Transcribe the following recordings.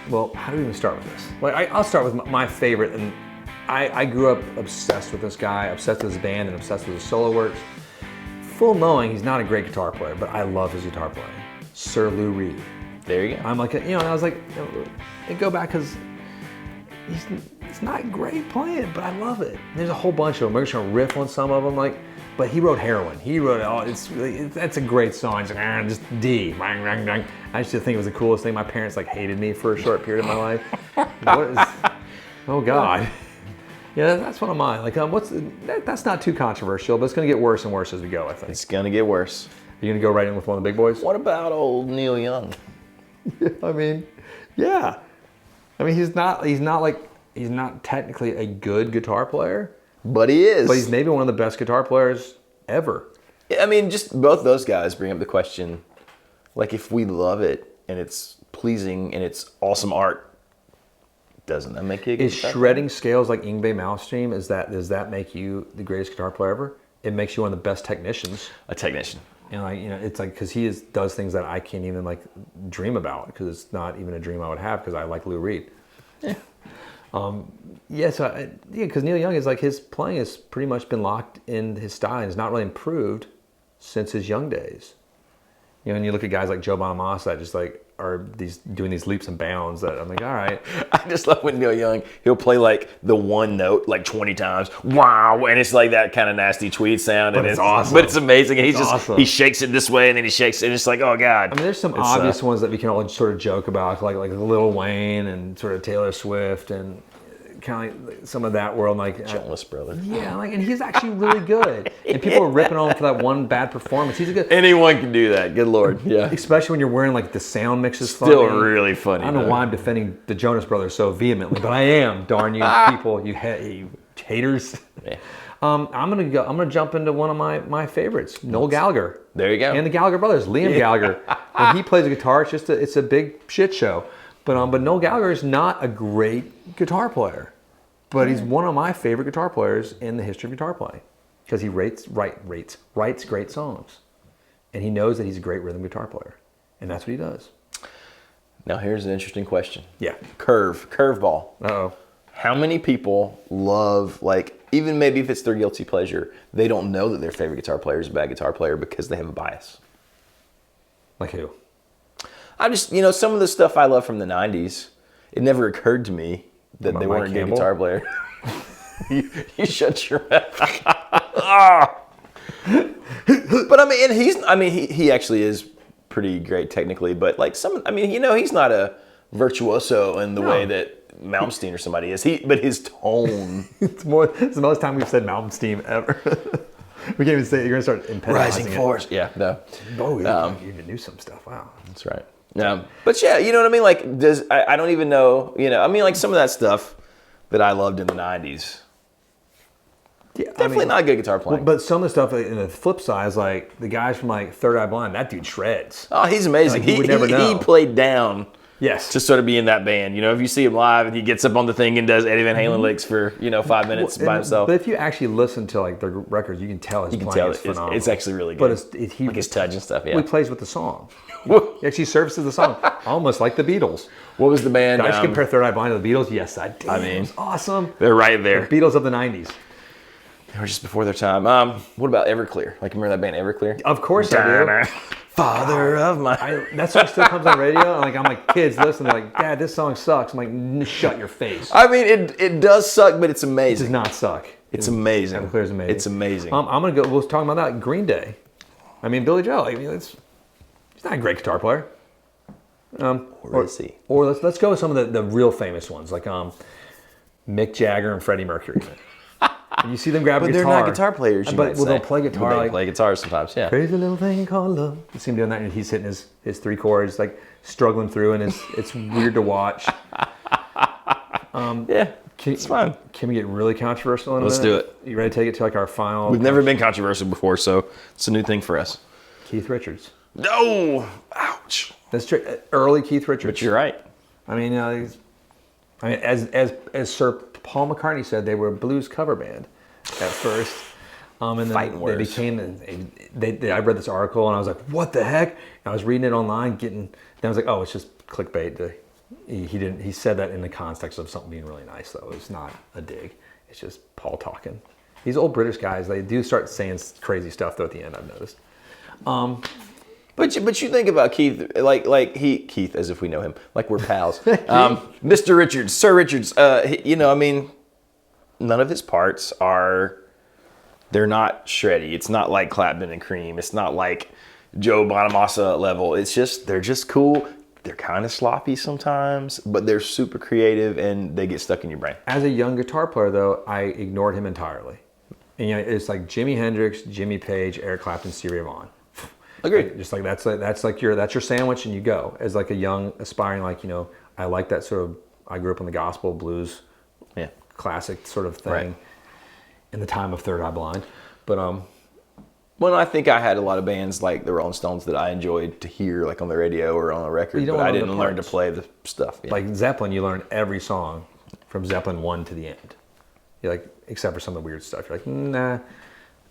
well, how do we even start with this? Like, I'll start with my favorite, and I grew up obsessed with this guy, obsessed with his band, and obsessed with his solo works. Full knowing he's not a great guitar player, but I love his guitar playing. Sir Lou Reed. There you go. I'm like, and I was like, and go back because he's not great playing, but I love it. There's a whole bunch of them. We're just gonna riff on some of them, like, but he wrote Heroin. He wrote it. That's a great song. It's like, just D. I used to think it was the coolest thing. My parents like hated me for a short period of my life. What is? Oh God. Yeah, that's one of mine. Like, that's not too controversial, but it's gonna get worse and worse as we go, I think. It's gonna get worse. Are you gonna go right in with one of the big boys? What about old Neil Young? I mean, yeah. I mean, he's not technically a good guitar player, but he is. But he's maybe one of the best guitar players ever. I mean, just both those guys bring up the question, like, if we love it and it's pleasing and it's awesome art, doesn't that make you a good guitar shredding scales like Yngwie Malmsteen, does that make you the greatest guitar player ever? It makes you one of the best technicians. A technician. And it's like, because he does things that I can't even like dream about, because it's not even a dream I would have, because I like Lou Reed. Yeah. Because Neil Young is like, his playing has pretty much been locked in his style and has not really improved since his young days. And you look at guys like Joe Bonamassa that just like are doing these leaps and bounds that I'm like, all right. I just love when Neil Young, he'll play like the one note like 20 times. Wow. And it's like that kind of nasty tweet sound. But it's awesome. But it's amazing. And awesome. He shakes it this way and then he shakes it. And it's like, oh God. I mean, there's some obvious ones that we can all sort of joke about, like Lil Wayne and sort of Taylor Swift and kind of like some of that world, like Jonas Brothers. Yeah, and he's actually really good. And people are ripping on him for that one bad performance. He's a good. Anyone can do that. Good Lord. Yeah. Especially when you're wearing like the sound mix is funny. Still funny. really funny. I don't know why I'm defending the Jonas Brothers so vehemently, but I am. Darn you people, you haters. Yeah. I'm gonna jump into one of my favorites, Noel Gallagher. There you go. And the Gallagher brothers, Liam Gallagher. When he plays a guitar, it's a big shit show. But Noel Gallagher is not a great guitar player. But he's one of my favorite guitar players in the history of guitar playing, because he writes great songs, and he knows that he's a great rhythm guitar player, and that's what he does. Now here's an interesting question. Yeah. Curveball. Uh-oh. How many people love, like, even maybe if it's their guilty pleasure, they don't know that their favorite guitar player is a bad guitar player because they have a bias? Like who? I just, some of the stuff I love from the 90s, it never occurred to me that they weren't a good guitar player. you shut your mouth. But I mean, he actually is pretty great technically, but like he's not a virtuoso in the way that Malmsteen or somebody is. But his tone. It's the most time we've said Malmsteen ever. We can't even say it. You're gonna start impedimizing Rising Force. Yeah, no. Oh, you even knew some stuff. Wow. That's right. But yeah, you know what I mean? Like, I don't even know, like some of that stuff that I loved in the 90s. Yeah, definitely not good guitar playing. But some of the stuff in the flip side is like the guys from like Third Eye Blind, that dude shreds. Oh, he's amazing. Like, you would never know. He played down. Yes. To sort of be in that band. If you see him live and he gets up on the thing and does Eddie Van Halen licks for, 5 minutes by himself. But if you actually listen to like the records, you can tell his playing is phenomenal. It's actually really good. But like his touch and stuff, yeah. He plays with the song. He actually services the song. Almost like the Beatles. What was the band? Did I just compare Third Eye Blind to the Beatles? Yes, I did. I mean, it was awesome. They're right there. The Beatles of the 90s. They were just before their time. What about Everclear? Like, remember that band Everclear? Of course I do. Father of my... that song still comes on radio. And I'm like, kids, listen. They're like, Dad, this song sucks. I'm like, shut your face. I mean, it does suck, but it's amazing. It does not suck. It's amazing. Everclear is amazing. It's amazing. I'm going to go... We'll talk about that. Green Day. I mean, Billy Joel. I mean, he's not a great guitar player. Or is he? Or let's go with some of the real famous ones, like Mick Jagger and Freddie Mercury. And you see them grab a guitar. But they're not guitar players, they'll play guitar. They play guitar sometimes, yeah. Crazy little thing called love. You see him doing that, and he's hitting his 3 chords, like struggling through, and it's weird to watch. Yeah, it's fun. Can we get really controversial in a minute? Let's do it. You ready to take it to like our final? We've never been controversial before, so it's a new thing for us. Keith Richards. No! Ouch. That's true. Early Keith Richards. But you're right. I mean, as Sir Paul McCartney said, they were a blues cover band at first. And then they became. I read this article and I was like, "What the heck?" And I was reading it online, then I was like, "Oh, it's just clickbait to He didn't. He said that in the context of something being really nice, though. It's not a dig. It's just Paul talking. These old British guys, they do start saying crazy stuff though at the end. I've noticed. But you think about Keith, Keith, as if we know him, like we're pals. Mr. Richards, Sir Richards. I mean, none of his parts they're not shreddy. It's not like Clapton and Cream. It's not like Joe Bonamassa level. It's just they're just cool. They're kind of sloppy sometimes, but they're super creative and they get stuck in your brain. As a young guitar player, though, I ignored him entirely. And it's like Jimi Hendrix, Jimmy Page, Eric Clapton, Stevie Ray Vaughan. Agreed. Just like that's your sandwich, and you go as like a young aspiring, I like that sort of. I grew up in the gospel blues, classic sort of thing, right. In the time of Third Eye Blind, but Well, I think I had a lot of bands like the Rolling Stones that I enjoyed to hear, like on the radio or on a record, but I didn't learn to play the stuff. Yeah. Like Zeppelin, you learn every song from Zeppelin 1 to the end. You're like, except for some of the weird stuff. You're like, nah,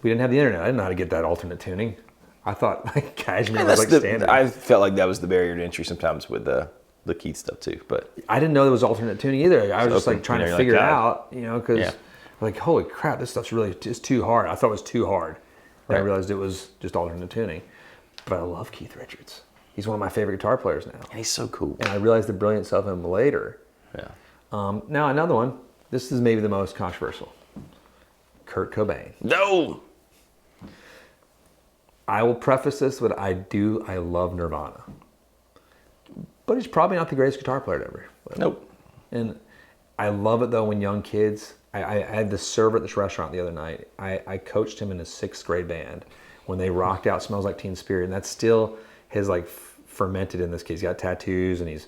we didn't have the internet. I didn't know how to get that alternate tuning. I thought like Cashmere was like standard. I felt like that was the barrier to entry sometimes with the Keith stuff too. But I didn't know there was alternate tuning either. I was just like trying to figure it out, because like, holy crap, this stuff's really just too hard. I thought it was too hard. And I realized it was just alternate tuning. But I love Keith Richards. He's one of my favorite guitar players now. And he's so cool. And I realized the brilliance of him later. Yeah. Now another one. This is maybe the most controversial. Kurt Cobain. No! I will preface this with I love Nirvana. But he's probably not the greatest guitar player ever. Nope. And I love it though when young kids, I had this server at this restaurant the other night. I coached him in his 6th grade band when they rocked out Smells Like Teen Spirit. And that's still his like fermented in this case. He's got tattoos and he's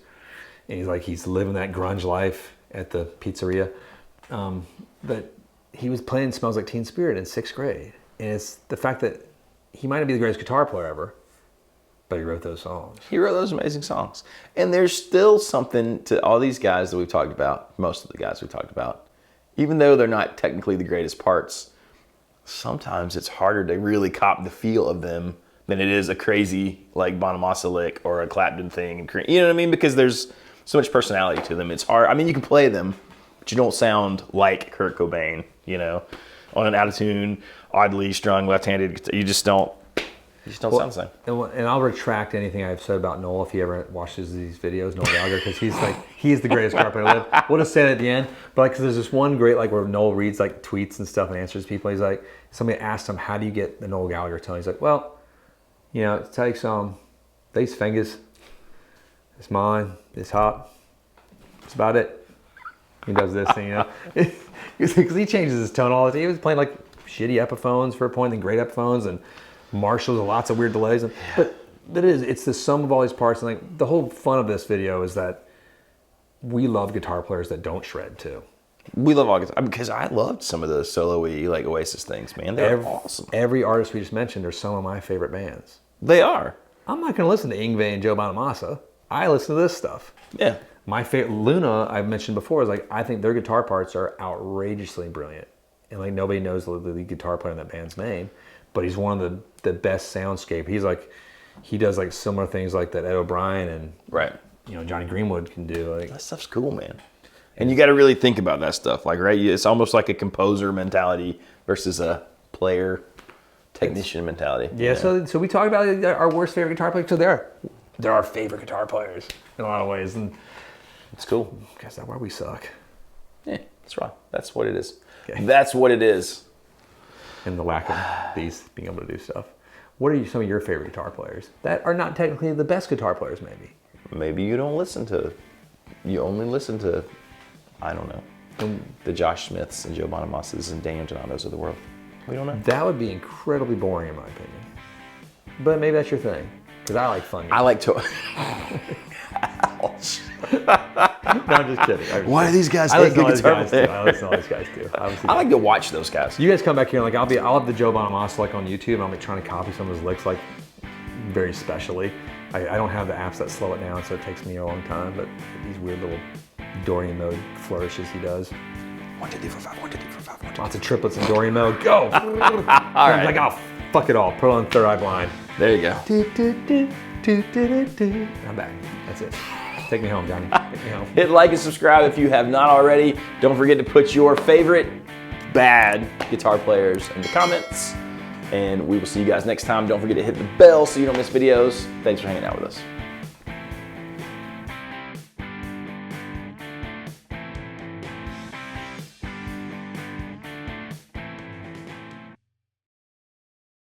living that grunge life at the pizzeria. But he was playing Smells Like Teen Spirit in 6th grade. And it's the fact that he might not be the greatest guitar player ever, but he wrote those songs. He wrote those amazing songs. And there's still something to all these guys that we've talked about, most of the guys we've talked about, even though they're not technically the greatest parts, sometimes it's harder to really cop the feel of them than it is a crazy like Bonamassa lick or a Clapton thing. You know what I mean? Because there's so much personality to them. It's hard. I mean, you can play them, but you don't sound like Kurt Cobain, on an out-of-tune, oddly strung left-handed guitar. You just don't sound the same. And I'll retract anything I've said about Noel if he ever watches these videos, Noel Gallagher, because he's the greatest guitar player alive. We'll just say it at the end. But because there's this one great where Noel reads like tweets and stuff and answers people. He's like, somebody asked him, how do you get the Noel Gallagher tone? He's like, well, it takes these fingers, it's mine, it's hot. That's about it. He does this thing, because he changes his tone all the time. He was playing like shitty Epiphones for a point, then great Epiphones and Marshalls with lots of weird delays. But it's the sum of all these parts. And like the whole fun of this video is that we love guitar players that don't shred too. We love all guitar because I loved some of the solo-y like Oasis things, man. They're awesome. Every artist we just mentioned are some of my favorite bands. They are. I'm not going to listen to Yngwie and Joe Bonamassa. I listen to this stuff. Yeah. My favorite Luna, I've mentioned before, is like I think their guitar parts are outrageously brilliant, and like nobody knows the lead guitar player in that band's name, but he's one of the best soundscape. He does like similar things like that Ed O'Brien and Johnny Greenwood can do. Like that stuff's cool, man. And you got to really think about that stuff, like right. It's almost like a composer mentality versus a player technician mentality. Yeah. So we talked about our worst favorite guitar players. So they're our favorite guitar players in a lot of ways, and it's cool. Guess that's why we suck. Yeah, that's right. That's what it is. Okay. That's what it is. And the lack of these being able to do stuff. What are some of your favorite guitar players that are not technically the best guitar players? Maybe you don't listen to. You only listen to. I don't know. The Josh Smiths and Joe Bonamassas and Daniel Donatos of the world. We don't know. That would be incredibly boring in my opinion. But maybe that's your thing. Because I like fun. I like to. Ouch. No, I'm just kidding. Why do these guys think good guitar players? I listen to all these guys too. I like to watch those guys. You guys come back here and like I'll have the Joe Bonamassa like on YouTube and I'll be trying to copy some of his licks like very specially. I don't have the apps that slow it down, so it takes me a long time. But these weird little Dorian mode flourishes he does. 1, 2, 3, 4, 5, 1, 2, 3, 4, 5, 1, 2, 3, 4. Lots of triplets in Dorian mode. Go! All right. I'm like, oh, fuck it all. Put it on Third Eye Blind. There you go. I'm back. That's it. Take me home, Johnny. Hit like and subscribe if you have not already. Don't forget to put your favorite bad guitar players in the comments. And we will see you guys next time. Don't forget to hit the bell so you don't miss videos. Thanks for hanging out with us.